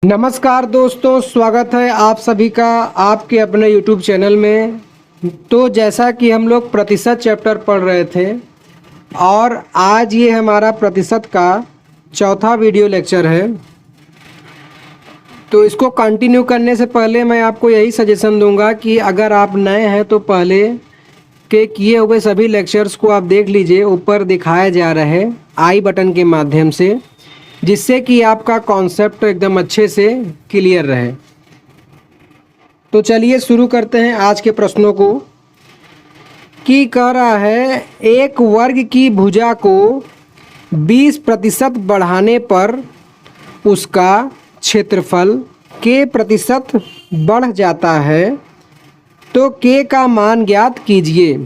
नमस्कार दोस्तों, स्वागत है आप सभी का आपके अपने YouTube चैनल में। तो जैसा कि हम लोग प्रतिशत चैप्टर पढ़ रहे थे और आज ये हमारा प्रतिशत का चौथा वीडियो लेक्चर है। तो इसको कंटिन्यू करने से पहले मैं आपको यही सजेशन दूंगा कि अगर आप नए हैं तो पहले के किए हुए सभी लेक्चर्स को आप देख लीजिए, ऊपर दिखाया जा रहा है आई बटन के माध्यम से, जिससे कि आपका कॉन्सेप्ट एकदम अच्छे से क्लियर रहे। तो चलिए शुरू करते हैं आज के प्रश्नों को। कि कह रहा है एक वर्ग की भुजा को 20% बढ़ाने पर उसका क्षेत्रफल के प्रतिशत बढ़ जाता है, तो के का मान ज्ञात कीजिए।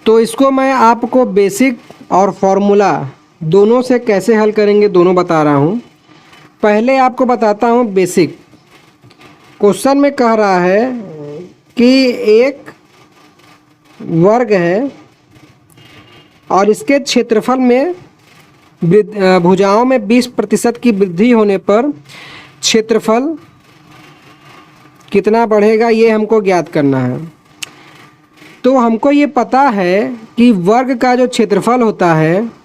तो इसको मैं आपको बेसिक और फॉर्मूला दोनों से कैसे हल करेंगे दोनों बता रहा हूँ। पहले आपको बताता हूँ बेसिक। क्वेश्चन में कह रहा है कि एक वर्ग है और इसके क्षेत्रफल में भुजाओं में 20% की वृद्धि होने पर क्षेत्रफल कितना बढ़ेगा, ये हमको ज्ञात करना है। तो हमको ये पता है कि वर्ग का जो क्षेत्रफल होता है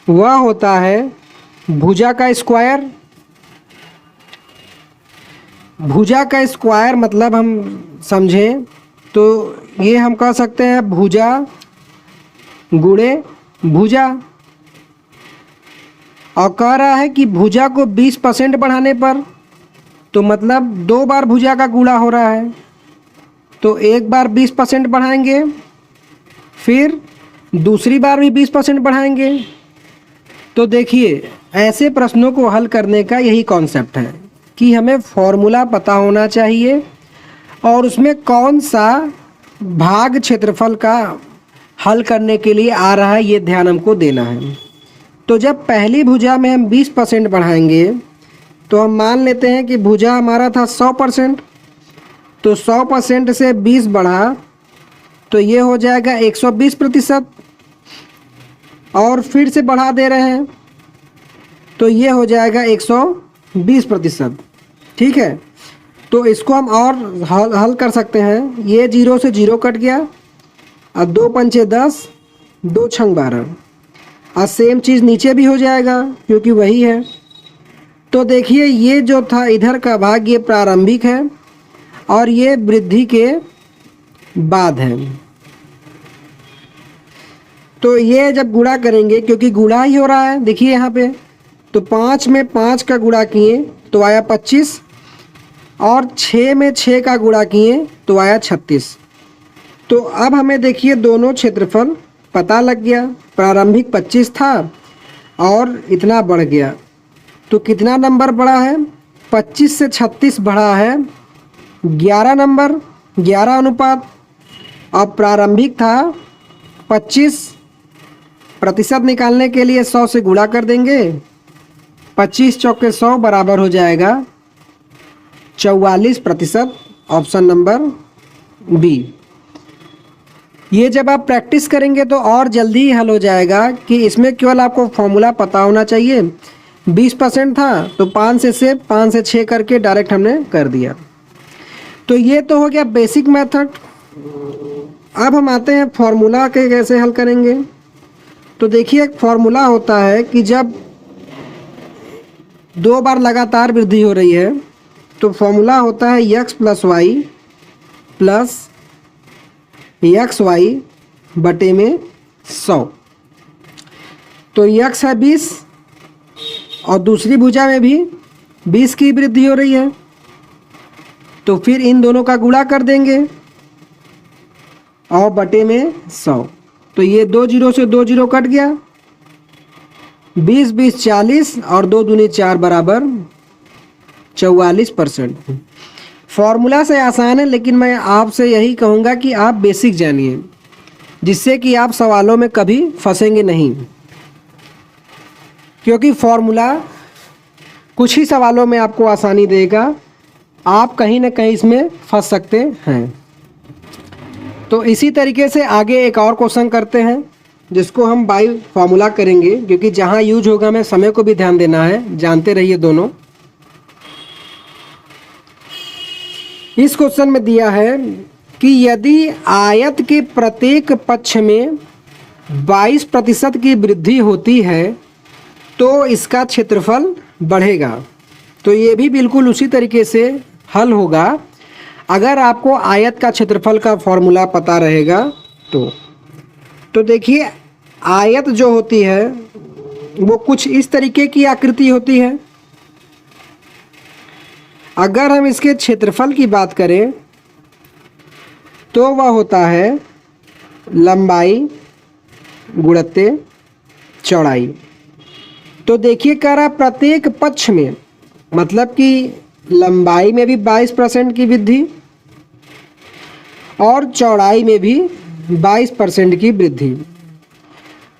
वह होता है भुजा का स्क्वायर। भुजा का स्क्वायर मतलब हम समझें तो ये हम कह सकते हैं भुजा गुणे भुजा। और कह रहा है कि भुजा को 20% बढ़ाने पर, तो मतलब 2 बार भुजा का गुणा हो रहा है, तो एक बार 20% बढ़ाएंगे, फिर दूसरी बार भी 20% बढ़ाएंगे। तो देखिए, ऐसे प्रश्नों को हल करने का यही कॉन्सेप्ट है कि हमें फॉर्मूला पता होना चाहिए और उसमें कौन सा भाग क्षेत्रफल का हल करने के लिए आ रहा है, ये ध्यान हमको देना है। तो जब पहली भुजा में हम 20% बढ़ाएंगे तो हम मान लेते हैं कि भुजा हमारा था 100%, तो 100% से 20 बढ़ा तो ये हो जाएगा 120%, और फिर से बढ़ा दे रहे हैं तो ये हो जाएगा 120%। ठीक है, तो इसको हम और हल कर सकते हैं। ये 0 से 0 कट गया और 2 पंचे 10, 2 छंग 12, और सेम चीज़ नीचे भी हो जाएगा क्योंकि वही है। तो देखिए, ये जो था इधर का भाग ये प्रारंभिक है और ये वृद्धि के बाद है। तो ये जब गुणा करेंगे, क्योंकि गुणा ही हो रहा है, देखिए यहाँ पे, तो 5 में 5 का गुणा किए तो आया 25, और 6 में 6 का गुणा किए तो आया 36। तो अब हमें देखिए दोनों क्षेत्रफल पता लग गया। प्रारंभिक 25 था और इतना बढ़ गया, तो कितना नंबर बढ़ा है? 25 से 36 बढ़ा है 11 नंबर, 11 अनुपात। अब प्रारंभिक था 25, प्रतिशत निकालने के लिए 100 से गुणा कर देंगे। 25 चौके 100 बराबर हो जाएगा 44%, ऑप्शन नंबर बी। ये जब आप प्रैक्टिस करेंगे तो और जल्दी ही हल हो जाएगा कि इसमें केवल आपको फॉर्मूला पता होना चाहिए। 20% था तो 5 से 6 करके डायरेक्ट हमने कर दिया। तो ये तो हो गया बेसिक मेथड। अब हम आते हैं फॉर्मूला के कैसे हल करेंगे। तो देखिए, एक फॉर्मूला होता है कि जब 2 बार लगातार वृद्धि हो रही है तो फॉर्मूला होता है x plus Y plus X Y बटे में 100। तो x है 20 और दूसरी भुजा में भी 20 की वृद्धि हो रही है, तो फिर इन दोनों का गुणा कर देंगे और बटे में 100। तो ये 2 0 से 2 0 कट गया, 20 20 40 और 2 दूनी 4 बराबर 44%। फॉर्मूला से आसान है, लेकिन मैं आपसे यही कहूँगा कि आप बेसिक जानिए, जिससे कि आप सवालों में कभी फंसेंगे नहीं। क्योंकि फॉर्मूला कुछ ही सवालों में आपको आसानी देगा, आप कहीं ना कहीं इसमें फंस सकते हैं। तो इसी तरीके से आगे एक और क्वेश्चन करते हैं। जिसको हम बाई फार्मूला करेंगे, क्योंकि जहाँ यूज होगा हमें समय को भी ध्यान देना है, जानते रहिए दोनों। इस क्वेश्चन में दिया है कि यदि आयत के प्रत्येक पक्ष में 22% की वृद्धि होती है तो इसका क्षेत्रफल बढ़ेगा। तो ये भी बिल्कुल उसी तरीके से हल होगा अगर आपको आयत का क्षेत्रफल का फॉर्मूला पता रहेगा तो देखिए, आयत जो होती है वो कुछ इस तरीके की आकृति होती है। अगर हम इसके क्षेत्रफल की बात करें तो वह होता है लंबाई गुणित चौड़ाई। तो देखिए कह रहा प्रत्येक पक्ष में, मतलब कि लंबाई में भी 22% की वृद्धि और चौड़ाई में भी 22% की वृद्धि।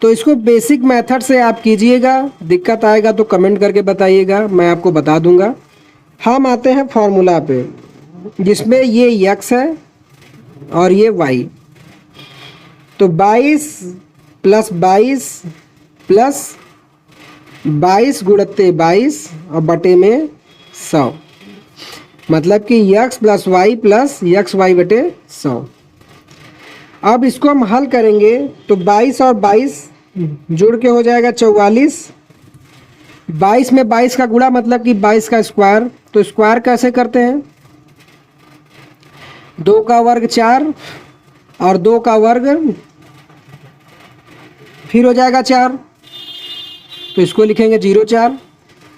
तो इसको बेसिक मेथड से आप कीजिएगा, दिक्कत आएगा तो कमेंट करके बताइएगा, मैं आपको बता दूंगा। हम आते हैं फॉर्मूला पे, जिसमें ये x है और ये y। तो 22 + 22 गुणित 22 और बटे में 100, मतलब कि x + y + xy बटे 100। अब इसको हम हल करेंगे तो 22 और 22 जुड़ के हो जाएगा 44। 22 में 22 का गुणा मतलब कि 22 का स्क्वायर। तो स्क्वायर कैसे करते हैं, 2 का वर्ग 4 और 2 का वर्ग फिर हो जाएगा 4, तो इसको लिखेंगे 0,4।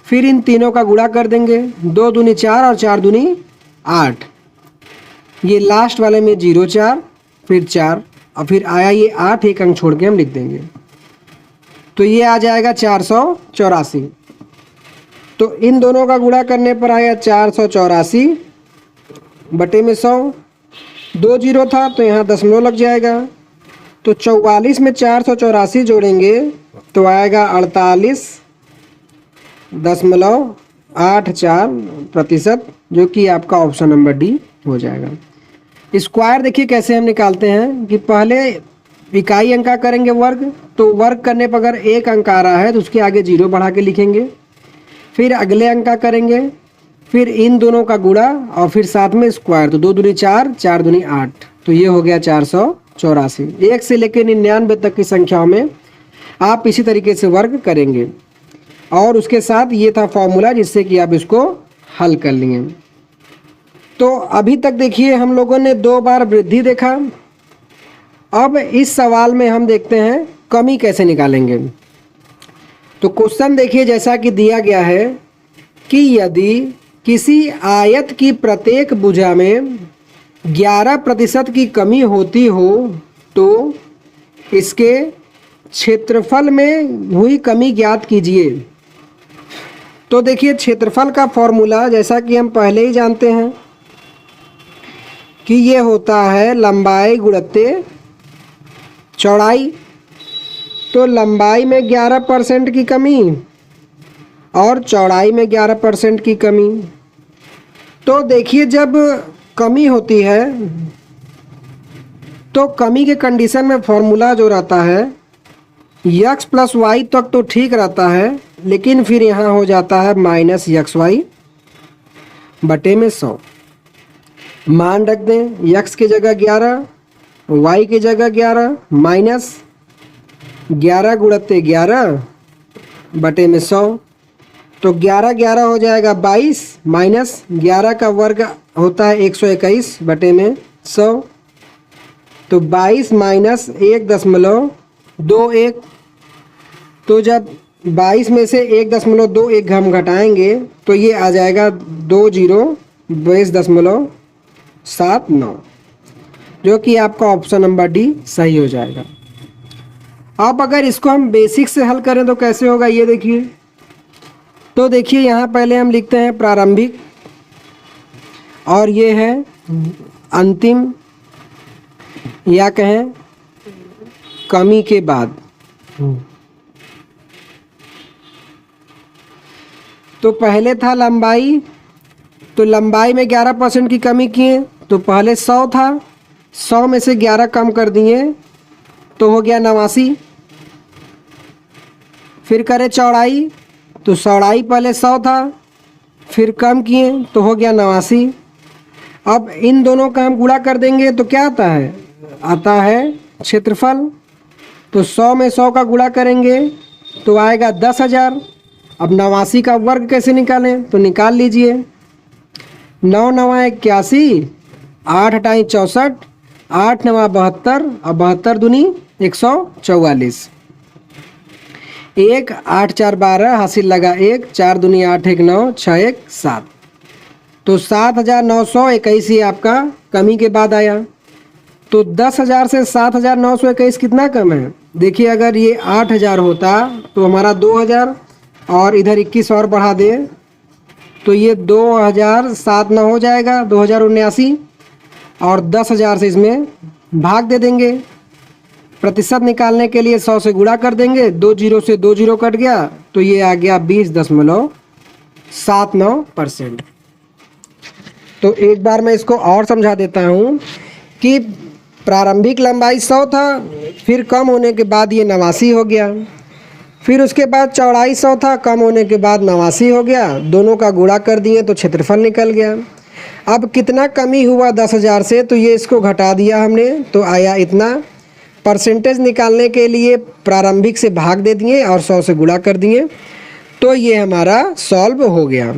फिर इन तीनों का गुणा कर देंगे, 2 दूनी 4 और 4 दूनी 8। ये लास्ट वाले में 0,4 फिर 4 और फिर आया ये 8, एक अंक छोड़ के हम लिख देंगे। तो ये आ जाएगा 484। तो इन दोनों का गुणा करने पर आया 484 बटे में 100। 2 जीरो था तो यहाँ दशमलव लग जाएगा। तो 44 में 484 जोड़ेंगे तो आएगा 48.84%, जो कि आपका ऑप्शन नंबर डी हो जाएगा। स्क्वायर देखिए कैसे हम निकालते हैं कि पहले इकाई अंका करेंगे वर्ग, तो वर्ग करने पर अगर एक अंक आ रहा है तो उसके आगे 0 बढ़ा के लिखेंगे। फिर अगले अंक का करेंगे, फिर इन दोनों का गुणा और फिर साथ में स्क्वायर। तो 2 दूनी 4, 4 दूनी 8, तो ये हो गया 484। 1 से लेकर 99 तक की संख्याओं में आप इसी तरीके से वर्ग करेंगे। और उसके साथ ये था फॉर्मूला जिससे कि आप इसको हल कर लिए। तो अभी तक देखिए हम लोगों ने 2 बार वृद्धि देखा। अब इस सवाल में हम देखते हैं कमी कैसे निकालेंगे। तो क्वेश्चन देखिए जैसा कि दिया गया है कि यदि किसी आयत की प्रत्येक भुजा में 11% की कमी होती हो तो इसके क्षेत्रफल में हुई कमी ज्ञात कीजिए। तो देखिए क्षेत्रफल का फॉर्मूला जैसा कि हम पहले ही जानते हैं कि ये होता है लंबाई गुणित चौड़ाई। तो लंबाई में 11% की कमी और चौड़ाई में 11% की कमी। तो देखिए जब कमी होती है तो कमी के कंडीशन में फॉर्मूला जो रहता है x + y तक तो ठीक रहता है, लेकिन फिर यहाँ हो जाता है -xy बटे में 100। मान रख दें x की जगह 11, y की जगह 11, माइनस 11 गुणित 11 बटे में 100। तो 11 11 हो जाएगा 22, माइनस 11 का वर्ग होता है 121 बटे में 100। तो 22 माइनस 1.21। तो जब 22 में से 1.21 हम घटाएंगे तो ये आ जाएगा 22.79, जो कि आपका ऑप्शन नंबर डी सही हो जाएगा। अब अगर इसको हम बेसिक से हल करें तो कैसे होगा ये देखिए। तो देखिए यहाँ पहले हम लिखते हैं प्रारंभिक और ये है अंतिम, या कहें कमी के बाद। तो पहले था लंबाई, तो लंबाई में 11% की कमी किए तो पहले 100 था, 100 में से 11 कम कर दिए तो हो गया 89। फिर करें चौड़ाई, तो चौड़ाई पहले 100 था, फिर कम किए तो हो गया 89। अब इन दोनों का हम गुणा कर देंगे तो क्या आता है, आता है क्षेत्रफल। तो 100 में 100 का गुणा करेंगे तो आएगा 10,000। अब 89 का वर्ग कैसे निकालें, तो निकाल लीजिए। 9 9 81, 8 8 64, 8 9 72 और 72 दूनी 144। 1 8 4 12 हासिल लगा 1, 4 दूनी 8 1 9, 6 1 7। तो 7,921 ये आपका कमी के बाद आया। तो 10,000 से 7,921 कितना कम है, देखिए अगर ये 8,000 होता तो हमारा 2,000 और इधर 21 और बढ़ा दे तो ये 2,000 7 9 हो जाएगा 2,079, और 10,000 से इसमें भाग दे देंगे। प्रतिशत निकालने के लिए 100 से गुणा कर देंगे, 2 जीरो से 2 जीरो कट गया तो ये आ गया 20.79%। तो एक बार मैं इसको और समझा देता हूँ कि प्रारंभिक लंबाई 100 था, फिर कम होने के बाद ये 89 हो गया, फिर उसके बाद चौड़ाई 100 था, कम होने के बाद 89 हो गया, दोनों का गुणा कर दिए तो क्षेत्रफल निकल गया। अब कितना कमी हुआ 10,000 से, तो ये इसको घटा दिया हमने तो आया इतना। परसेंटेज निकालने के लिए प्रारंभिक से भाग दे दिए और 100 से गुणा कर दिए, तो ये हमारा सॉल्व हो गया।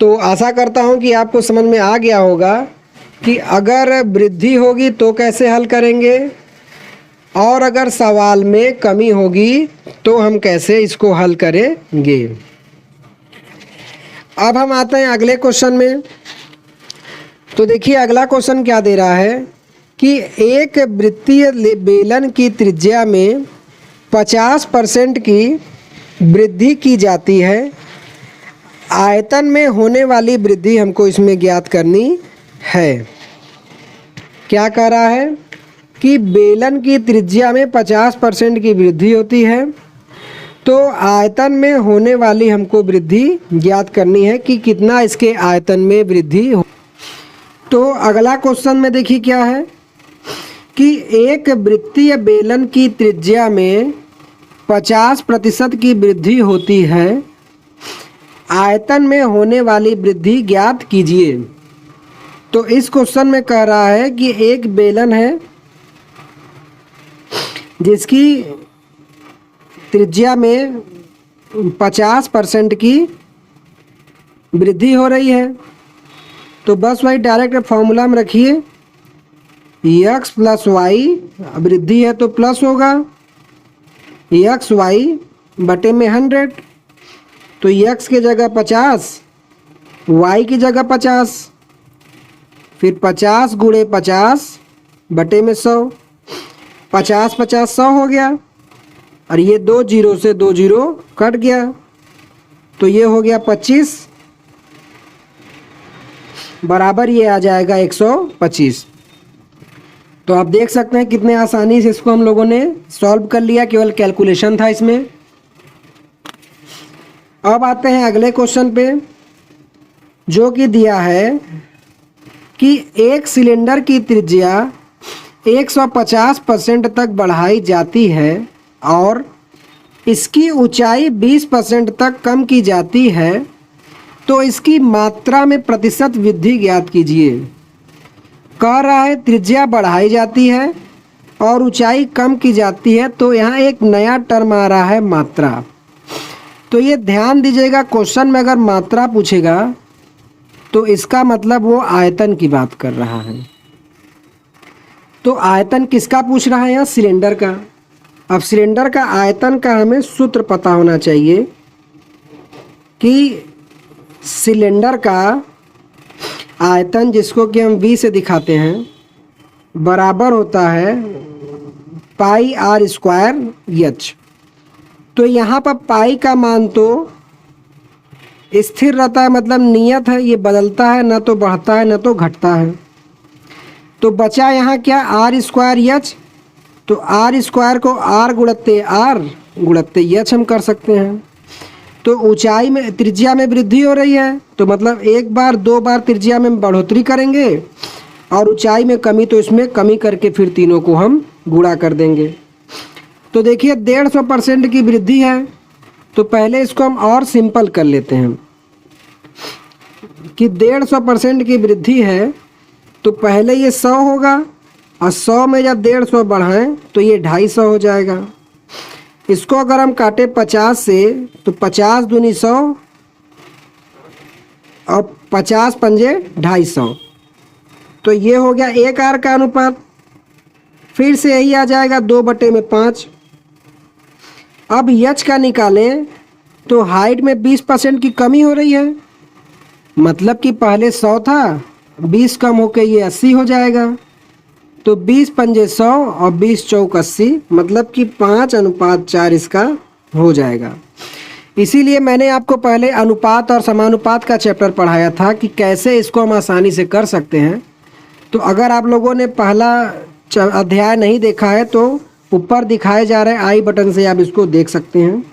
तो आशा करता हूँ कि आपको समझ में आ गया होगा कि अगर वृद्धि होगी तो कैसे हल करेंगे, और अगर सवाल में कमी होगी तो हम कैसे इसको हल करेंगे। अब हम आते हैं अगले क्वेश्चन में। तो देखिए अगला क्वेश्चन क्या दे रहा है कि एक वृत्तीय बेलन की त्रिज्या में 50% की वृद्धि की जाती है। आयतन में होने वाली वृद्धि हमको इसमें ज्ञात करनी है। क्या कह रहा है कि बेलन की त्रिज्या में 50% की वृद्धि होती है, तो आयतन में होने वाली हमको वृद्धि ज्ञात करनी है कि कितना इसके आयतन में वृद्धि हो। तो अगला क्वेश्चन में देखिए क्या है कि एक वृत्तीय बेलन की त्रिज्या में 50% की वृद्धि होती है, आयतन में होने वाली वृद्धि ज्ञात कीजिए। तो इस क्वेश्चन में कह रहा है कि एक बेलन है जिसकी त्रिज्या में 50% की वृद्धि हो रही है, तो बस वही डायरेक्ट फॉर्मूला में रखिए, x प्लस वाई, वृद्धि है तो प्लस होगा, एक्स वाई बटे में 100, तो x की जगह 50, y की जगह 50, फिर 50 गुणे 50 बटे में 100, 50 50 100 हो गया, और ये 2 जीरो से 2 जीरो कट गया तो ये हो गया 25 बराबर ये आ जाएगा 125। तो आप देख सकते हैं कितने आसानी से इसको हम लोगों ने सॉल्व कर लिया, केवल कैलकुलेशन था इसमें। अब आते हैं अगले क्वेश्चन पे, जो कि दिया है कि एक सिलेंडर की त्रिज्या 150% तक बढ़ाई जाती है और इसकी ऊंचाई 20% तक कम की जाती है, तो इसकी मात्रा में प्रतिशत वृद्धि ज्ञात कीजिए। कह रहा है त्रिज्या बढ़ाई जाती है और ऊंचाई कम की जाती है, तो यहाँ एक नया टर्म आ रहा है मात्रा। तो ये ध्यान दीजिएगा, क्वेश्चन में अगर मात्रा पूछेगा तो इसका मतलब वो आयतन की बात कर रहा है। तो आयतन किसका पूछ रहा है यहाँ, सिलेंडर का। अब सिलेंडर का आयतन का हमें सूत्र पता होना चाहिए कि सिलेंडर का आयतन, जिसको कि हम V से दिखाते हैं, बराबर होता है पाई आर स्क्वायर एच। तो यहाँ पर पाई का मान तो स्थिर रहता है, मतलब नियत है, ये बदलता है, न तो बढ़ता है न तो घटता है। तो बचा यहाँ क्या, आर स्क्वायर एच। तो आर स्क्वायर को आर गुणत्ते आर गुणत्ते एच हम कर सकते हैं। तो ऊंचाई में, त्रिज्या में वृद्धि हो रही है, तो मतलब एक बार 2 बार त्रिज्या में बढ़ोतरी करेंगे और ऊंचाई में कमी, तो इसमें कमी करके फिर तीनों को हम गुणा कर देंगे। तो देखिए 150% की वृद्धि है, तो पहले इसको हम और सिंपल कर लेते हैं कि 150% की वृद्धि है तो पहले ये 100 होगा और 100 में जब 150 बढ़ाएं तो ये 250 हो जाएगा। इसको अगर हम काटे 50 से तो 50 दूनी 100 और 50 पंजे 250, तो ये हो गया 1:8 का अनुपात। फिर से यही आ जाएगा 2/5। अब यच का निकालें तो हाइट में 20% की कमी हो रही है, मतलब कि पहले 100 था, 20 कम होकर ये 80 हो जाएगा। तो 20 पंजे 100 और 20 चौक 80, मतलब कि 5:4 इसका हो जाएगा। इसीलिए मैंने आपको पहले अनुपात और समानुपात का चैप्टर पढ़ाया था कि कैसे इसको हम आसानी से कर सकते हैं। तो अगर आप लोगों ने पहला अध्याय नहीं देखा है तो ऊपर दिखाए जा रहे आई बटन से आप इसको देख सकते हैं।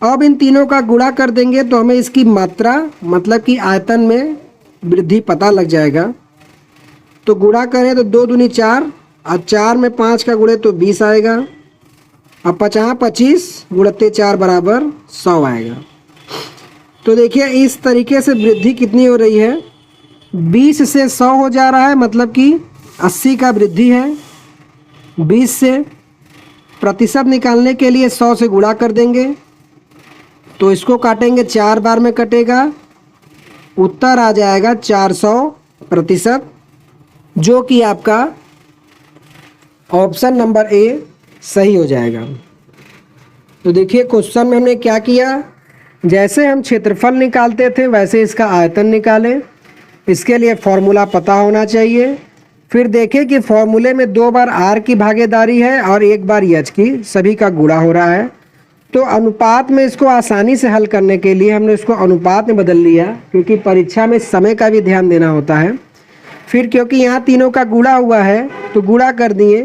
अब इन तीनों का गुणा कर देंगे तो हमें इसकी मात्रा मतलब कि आयतन में वृद्धि पता लग जाएगा। तो गुणा करें तो 2 दूनी 4 और 4 में 5 का गुणे तो 20 आएगा और 50 25 गुणते 4 बराबर 100 आएगा। तो देखिए इस तरीके से वृद्धि कितनी हो रही है, 20 से 100 हो जा रहा है, मतलब कि 80 का वृद्धि है। 20 से प्रतिशत निकालने के लिए 100 से गुणा कर देंगे तो इसको काटेंगे 4 बार में कटेगा, उत्तर आ जाएगा 400%, जो कि आपका ऑप्शन नंबर ए सही हो जाएगा। तो देखिए क्वेश्चन में हमने क्या किया, जैसे हम क्षेत्रफल निकालते थे वैसे इसका आयतन निकालें। इसके लिए फॉर्मूला पता होना चाहिए। फिर देखें कि फॉर्मूले में 2 बार आर की भागीदारी है और 1 बार एच की, सभी का गुणा हो रहा है। तो अनुपात में इसको आसानी से हल करने के लिए हमने इसको अनुपात में बदल लिया, क्योंकि परीक्षा में समय का भी ध्यान देना होता है। फिर क्योंकि यहाँ तीनों का गुणा हुआ है तो गुणा कर दिए,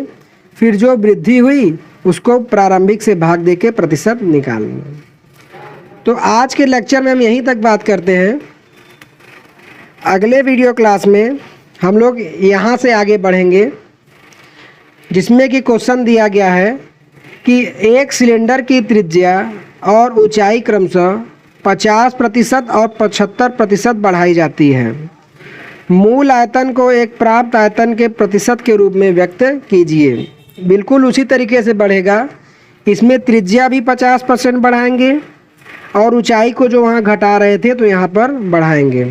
फिर जो वृद्धि हुई उसको प्रारंभिक से भाग देके प्रतिशत निकाल लिया। तो आज के लेक्चर में हम यहीं तक बात करते हैं। अगले वीडियो क्लास में हम लोग यहाँ से आगे बढ़ेंगे, जिसमें कि क्वेश्चन दिया गया है कि एक सिलेंडर की त्रिज्या और ऊंचाई क्रमशः 50% और 75% बढ़ाई जाती है। मूल आयतन को एक प्राप्त आयतन के प्रतिशत के रूप में व्यक्त कीजिए। बिल्कुल उसी तरीके से बढ़ेगा, इसमें त्रिज्या भी 50% बढ़ाएंगे और ऊंचाई को जो वहाँ घटा रहे थे तो यहाँ पर बढ़ाएंगे।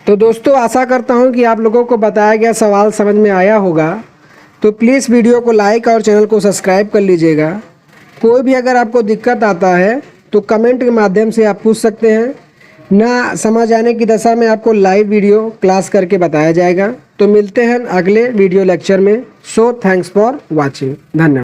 तो दोस्तों आशा करता हूँ कि आप लोगों को बताया गया सवाल समझ में आया होगा। तो प्लीज़ वीडियो को लाइक और चैनल को सब्सक्राइब कर लीजिएगा। कोई भी अगर आपको दिक्कत आता है तो कमेंट के माध्यम से आप पूछ सकते हैं। ना समझ आने की दशा में आपको लाइव वीडियो क्लास करके बताया जाएगा। तो मिलते हैं अगले वीडियो लेक्चर में। So thanks for watching. धन्यवाद।